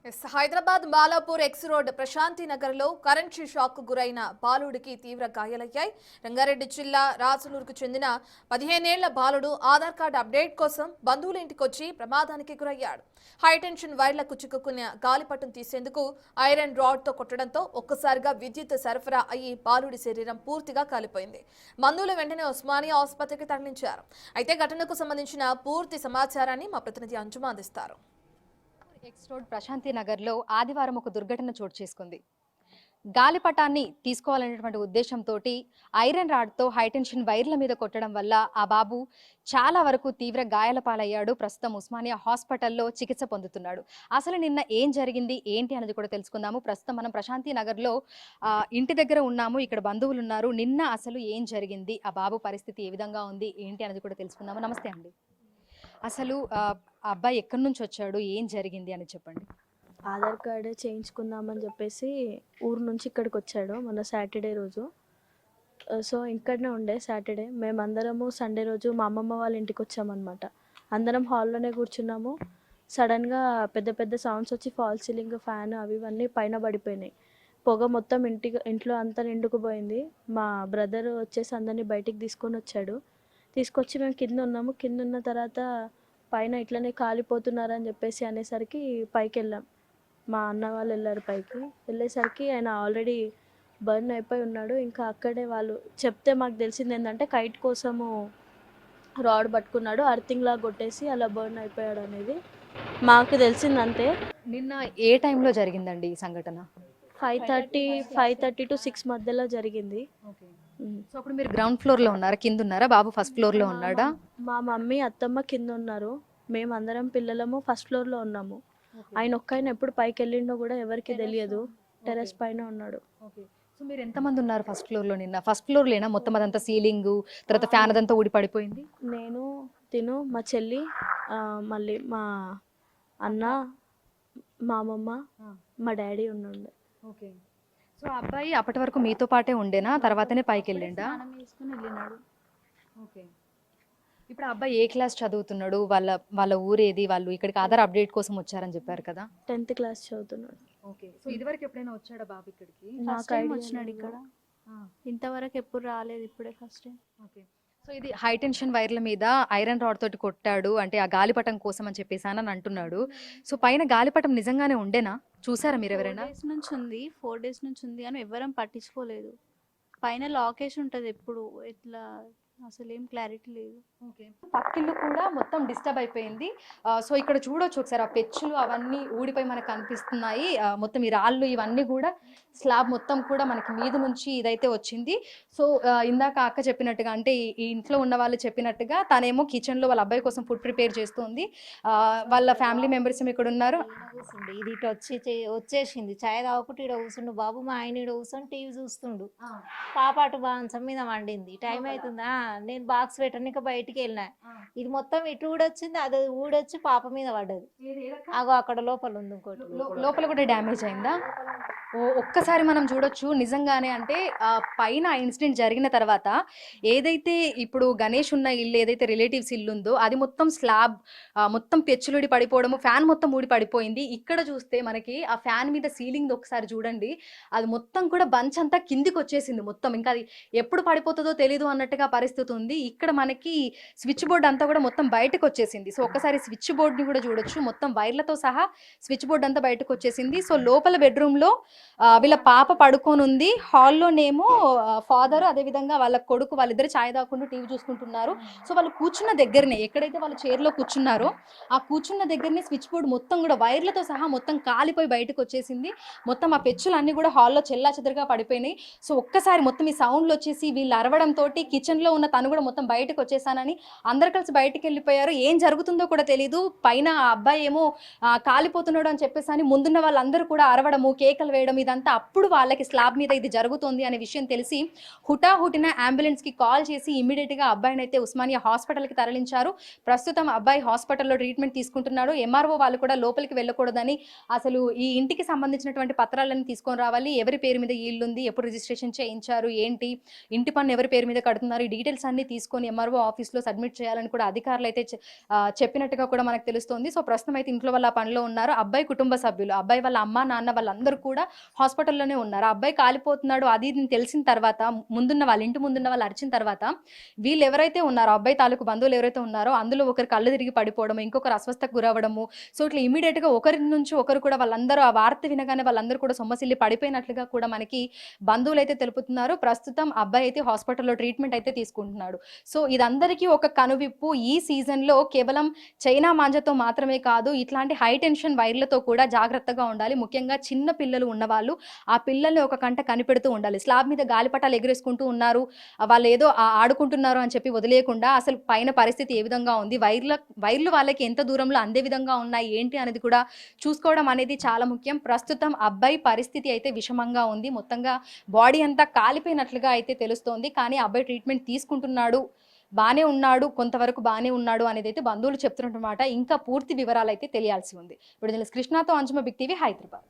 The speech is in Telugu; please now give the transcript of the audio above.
హైదరాబాద్ బాలాపూర్ ఎక్స్ రోడ్ ప్రశాంతి నగర్ లో కరెంట్ షాక్ గురైన బాలుడికి తీవ్ర గాయాలయ్యాయి. రంగారెడ్డి జిల్లా రాసులూరుకు చెందిన 15 ఏళ్ల బాలుడు ఆధార్ కార్డు అప్డేట్ కోసం బంధువుల ఇంటికొచ్చి ప్రమాదానికి గురయ్యాడు. హైటెన్షన్ వైర్లకు చిక్కుకున్న గాలిపటం తీసేందుకు ఐరన్ రాడ్ తో కొట్టడంతో ఒక్కసారిగా విద్యుత్ సరఫరా అయ్యి బాలుడి శరీరం పూర్తిగా కాలిపోయింది. బంధువులు వెంటనే ఉస్మానియా ఆసుపత్రికి తరలించారు. అయితే ఘటనకు సంబంధించిన పూర్తి సమాచారాన్ని మా ప్రతినిధి అంజుమ అందిస్తారు. ఎక్స్ రోడ్ ప్రశాంతి నగర్లో ఆదివారం ఒక దుర్ఘటన చోటు చేసుకుంది. గాలిపటాన్ని తీసుకోవాలనేటువంటి ఉద్దేశంతో ఐరన్ రాడ్తో హైటెన్షన్ వైర్ల మీద కొట్టడం వల్ల ఆ బాబు చాలా వరకు తీవ్ర గాయాల పాలయ్యాడు. ప్రస్తుతం ఉస్మానియా హాస్పిటల్లో చికిత్స పొందుతున్నాడు. అసలు నిన్న ఏం జరిగింది ఏంటి అనేది కూడా తెలుసుకుందాము. ప్రస్తుతం మనం ప్రశాంతి నగర్లో ఇంటి దగ్గర ఉన్నాము. ఇక్కడ బంధువులు ఉన్నారు. నిన్న అసలు ఏం జరిగింది, ఆ బాబు పరిస్థితి ఏ విధంగా ఉంది ఏంటి అనేది కూడా తెలుసుకుందాము. నమస్తే అండి. అసలు ఆ అబ్బాయి ఎక్కడి నుంచి వచ్చాడు, ఏం జరిగింది అని చెప్పండి. ఆధార్ కార్డు చేయించుకుందామని చెప్పేసి ఊరు నుంచి ఇక్కడికి వచ్చాడు మొన్న సాటర్డే రోజు. సో ఇక్కడనే ఉండే సాటర్డే మేమందరము సండే రోజు మా అమ్మమ్మ వాళ్ళ ఇంటికి వచ్చామన్నమాట. అందరం హాల్లోనే కూర్చున్నాము. సడన్గా పెద్ద పెద్ద సౌండ్స్ వచ్చి ఫాల్ సీలింగ్ ఫ్యాన్ అవి ఇవన్నీ పైన పడిపోయినాయి. పొగ మొత్తం ఇంట్లో అంతా నిండుకుపోయింది. మా బ్రదర్ వచ్చేసి అందరినీ బయటికి తీసుకొని వచ్చాడు. తీసుకొచ్చి మేము కింద ఉన్నాము. కింద ఉన్న తర్వాత పైన ఇట్లనే కాలిపోతున్నారని చెప్పేసి అనేసరికి పైకి వెళ్ళాం. మా అన్న వాళ్ళు వెళ్ళారు. పైకి వెళ్ళేసరికి ఆయన ఆల్రెడీ బర్న్ అయిపోయి ఉన్నాడు. ఇంకా అక్కడే వాళ్ళు చెప్తే మాకు తెలిసింది ఏంటంటే కైట్ కోసము రాడ్ పట్టుకున్నాడు, అర్థింగ్ లాగా కొట్టేసి అలా బర్న్ అయిపోయాడు అనేది మాకు తెలిసిందంతే. నిన్న ఏ టైంలో జరిగిందండి ఈ సంఘటన? 5:30 to 6 మధ్యలో జరిగింది. సో అప్పుడు మీరు గ్రౌండ్ ఫ్లోర్లో ఉన్నారా, కింద ఉన్నారా? బాబు ఫస్ట్ ఫ్లోర్లో ఉన్నాడా? మా మమ్మీ అత్తమ్మ కింద ఉన్నారు. మేమందరం పిల్లలము ఫస్ట్ ఫ్లోర్లో ఉన్నాము. ఆయన ఒక్కైనా ఎప్పుడు పైకి వెళ్ళిండో కూడా ఎవరికి తెలియదు. టెర్రస్ పైన ఉన్నాడు. సో మీరు ఎంతమంది ఉన్నారు ఫస్ట్ ఫ్లోర్లో? నిన్న ఫస్ట్ ఫ్లోర్లోనా మొత్తం అదంతా సీలింగ్, తర్వాత ఫ్యాన్ అదంతా ఊడి పడిపోయింది? నేను, తిను, మా చెల్లి, మళ్ళీ మా అన్న, మా అమ్మమ్మ, మా డాడీ ఉండే. ఓకే. సో అబ్బాయి అప్పటి వరకు మీతో పాటే ఉండేనా, తర్వాతనే పైకి వెళ్ళిండా? వేసుకుని వెళ్ళినాడు. ఓకే. ఇప్పుడు అబ్బాయి ఏ క్లాస్ చదువుతున్నాడు? వాళ్ళ ఊరేది? వాళ్ళు ఇక్కడికి ఆధార్ అప్డేట్ కోసం వచ్చారని చెప్పారు కదా. 10th క్లాస్ చదువుతున్నాడు. ఓకే. సో ఇదివరకు ఎప్పుడైనా వచ్చాడా బాబు ఇక్కడికి? ఫస్ట్ టైం వచ్చినాడు ఇక్కడ. ఇంతవరకు ఎప్పుడు రాలేదు, ఇప్పుడే ఫస్ట్ టైం. ఓకే. సో ఇది హై టెన్షన్ వైర్ల మీద ఐరన్ రాడ్ తోటి కొట్టాడు అంటే ఆ గాలిపటం కోసం అని చెప్పేసి అని అంటున్నాడు. సో పైన గాలిపటం నిజంగానే ఉండేనా? చూసారా మీరు ఎవరైనా? 4 days నుంచి ఉంది కానీ ఎవరం పట్టించుకోలేదు. పైన లాకేషన్ ఉంటుంది ఎప్పుడు, ఎట్లా అసలు ఏం క్లారిటీ లేదు. ఓకే. పక్కిల్లు కూడా మొత్తం డిస్టర్బ్ అయిపోయింది. సో ఇక్కడ చూడొచ్చు ఒకసారి ఆ పెచ్చులు అవన్నీ ఊడిపోయి మనకు కనిపిస్తున్నాయి. మొత్తం ఈ రాళ్ళు ఇవన్నీ కూడా స్లాబ్ మొత్తం కూడా మనకి మీద నుంచి ఇదైతే వచ్చింది. సో ఇందాక అక్క చెప్పినట్టుగా అంటే ఈ ఇంట్లో ఉన్న వాళ్ళు చెప్పినట్టుగా తనేమో కిచెన్లో వాళ్ళ అబ్బాయి కోసం ఫుడ్ ప్రిపేర్ చేస్తుంది. వాళ్ళ ఫ్యామిలీ మెంబర్స్ ఇక్కడ ఉన్నారు. ఇది ఇటు వచ్చేసింది చాయ్ తాగుకుంటూ ఇక్కడ కూర్చుండు బాబు. మా ఆయన ఇక్కడ కూర్చొని టీవీ చూస్తుండు. పాప అటు బాంసం మీద వండింది. టైం అవుతుందా, నేను బాక్స్ పెట్టడానికి బయటికి వెళ్ళినా. ఇది మొత్తం ఇటు ఊడొచ్చింది, అది ఊడొచ్చి పాప మీద పడ్డది. అగో అక్కడ లోపల ఉంది ఇంకోటి. లోపల కూడా డ్యామేజ్ అయిందా? ఒక్కసారి మనం చూడొచ్చు నిజంగానే. అంటే పైన ఇన్సిడెంట్ జరిగిన తర్వాత ఏదైతే ఇప్పుడు గణేష్ ఉన్న ఇల్లు, ఏదైతే రిలేటివ్స్ ఇల్లు ఉందో అది మొత్తం స్లాబ్ మొత్తం పెచ్చులుడి పడిపోవడము, ఫ్యాన్ మొత్తం ఊడి పడిపోయింది. ఇక్కడ చూస్తే మనకి ఆ ఫ్యాన్ మీద సీలింగ్ ఒకసారి చూడండి, అది మొత్తం కూడా బంచ్ అంతా కిందికి వచ్చేసింది మొత్తం. ఇంకా అది ఎప్పుడు పడిపోతుందో తెలీదు అన్నట్టుగా పరిస్థితి ఉంది. ఇక్కడ మనకి స్విచ్ బోర్డ్ అంతా కూడా మొత్తం బయటకు వచ్చేసింది. సో ఒక్కసారి స్విచ్ బోర్డ్ని కూడా చూడొచ్చు, మొత్తం వైర్లతో సహా స్విచ్ బోర్డ్ అంతా బయటకు వచ్చేసింది. సో లోపల బెడ్రూమ్లో వీళ్ళ పాప పడుకొని ఉంది. హాల్లోనేమో ఫాదర్ అదేవిధంగా వాళ్ళ కొడుకు వాళ్ళిద్దరు ఛాయ్ తాకుండా టీవీ చూసుకుంటున్నారు. సో వాళ్ళు కూర్చున్న దగ్గరనే, ఎక్కడైతే వాళ్ళ చైర్లో కూర్చున్నారో ఆ కూర్చున్న దగ్గరనే స్విచ్ బోర్డ్ మొత్తం కూడా వైర్లతో సహా మొత్తం కాలిపోయి బయటకు వచ్చేసింది. మొత్తం ఆ పెచ్చులన్నీ కూడా హాల్లో చెల్లా చెదరగా పడిపోయినాయి. సో ఒక్కసారి మొత్తం ఈ సౌండ్లు వచ్చేసి వీళ్ళు అరవడంతో కిచెన్లో ఉన్న తను కూడా మొత్తం బయటకు వచ్చేసానని అందరు కలిసి బయటకు వెళ్ళిపోయారు. ఏం జరుగుతుందో కూడా తెలీదు. పైన ఆ అబ్బాయి ఏమో కాలిపోతున్నాడు అని చెప్పేసి అని ముందున్న వాళ్ళందరూ కూడా అరవడము, కేకలు వేయడం చేయడం ఇదంతా అప్పుడు వాళ్ళకి స్లాబ్ మీద ఇది జరుగుతోంది అనే విషయం తెలిసి హుటాహుటిన అంబులెన్స్కి కాల్ చేసి ఇమీడియట్గా అబ్బాయిని అయితే ఉస్మానియా హాస్పిటల్కి తరలించారు. ప్రస్తుతం అబ్బాయి హాస్పిటల్లో ట్రీట్మెంట్ తీసుకుంటున్నాడు. ఎంఆర్ఓ వాళ్ళు కూడా లోపలికి వెళ్ళకూడదని, అసలు ఈ ఇంటికి సంబంధించినటువంటి పత్రాలను తీసుకొని రావాలి, ఎవరి పేరు మీద ఇల్లు ఉంది, ఎప్పుడు రిజిస్ట్రేషన్ చేయించారు, ఏంటి, ఇంటి పన్ను ఎవరి పేరు మీద కడుతున్నారు, ఈ డీటెయిల్స్ అన్ని తీసుకొని ఎంఆర్ఓ ఆఫీస్లో సబ్మిట్ చేయాలని కూడా అధికారులు అయితే చెప్పినట్టుగా కూడా మనకు తెలుస్తోంది. సో ప్రస్తుతం అయితే ఇంట్లో వాళ్ళ పనిలో ఉన్నారు. అబ్బాయి కుటుంబ సభ్యులు, అబ్బాయి వాళ్ళ అమ్మ నాన్న వాళ్ళందరూ కూడా హాస్పిటల్లోనే ఉన్నారు. అబ్బాయి కాలిపోతున్నాడు అది ఇది తెలిసిన తర్వాత, ఇంటి ముందున్న వాళ్ళు అరిచిన తర్వాత వీళ్ళు ఎవరైతే ఉన్నారో అబ్బాయి తాలూకు బంధువులు ఎవరైతే ఉన్నారో అందులో ఒకరు కళ్ళు తిరిగి పడిపోవడం, ఇంకొకరు అస్వస్థకు గురవడము. సో ఇట్లా ఇమీడియట్గా ఒకరి నుంచి ఒకరు కూడా వాళ్ళందరూ ఆ వార్త వినగానే వాళ్ళందరూ కూడా సొమ్మసిల్లి పడిపోయినట్లుగా కూడా మనకి బంధువులు అయితే తెలుపుతున్నారు. ప్రస్తుతం అబ్బాయి అయితే హాస్పిటల్లో ట్రీట్మెంట్ అయితే తీసుకుంటున్నాడు. సో ఇదందరికీ ఒక కనువిప్పు. ఈ సీజన్లో కేవలం చైనా మాంజతో మాత్రమే కాదు, ఇట్లాంటి హై టెన్షన్ వైర్లతో కూడా జాగ్రత్తగా ఉండాలి. ముఖ్యంగా చిన్న పిల్లలు ఉన్నవాళ్ళు ఆ పిల్లల్ని ఒక కంట కనిపెడుతూ ఉండాలి. స్లాబ్ మీద గాలిపటాలు ఎగరేసుకుంటూ ఉన్నారు, వాళ్ళు ఏదో ఆడుకుంటున్నారు అని చెప్పి వదిలేయకుండా అసలు పైన పరిస్థితి ఏ విధంగా ఉంది, వైర్లు వాళ్ళకి ఎంత దూరంలో అందే విధంగా ఉన్నాయి ఏంటి అనేది కూడా చూసుకోవడం అనేది చాలా ముఖ్యం. ప్రస్తుతం అబ్బాయి పరిస్థితి అయితే విషమంగా ఉంది. మొత్తంగా బాడీ అంతా కాలిపోయినట్లుగా అయితే తెలుస్తోంది. కానీ అబ్బాయి ట్రీట్మెంట్ తీసుకుంటున్నాడు, బానే ఉన్నాడు, కొంతవరకు బానే ఉన్నాడు అనేది అయితే బంధువులు చెప్తున్నమాట. ఇంకా పూర్తి వివరాలు అయితే తెలియాల్సి ఉంది. ఇప్పుడు కృష్ణతో అంజుమ, బిగ్ టీవీ, హైదరాబాద్.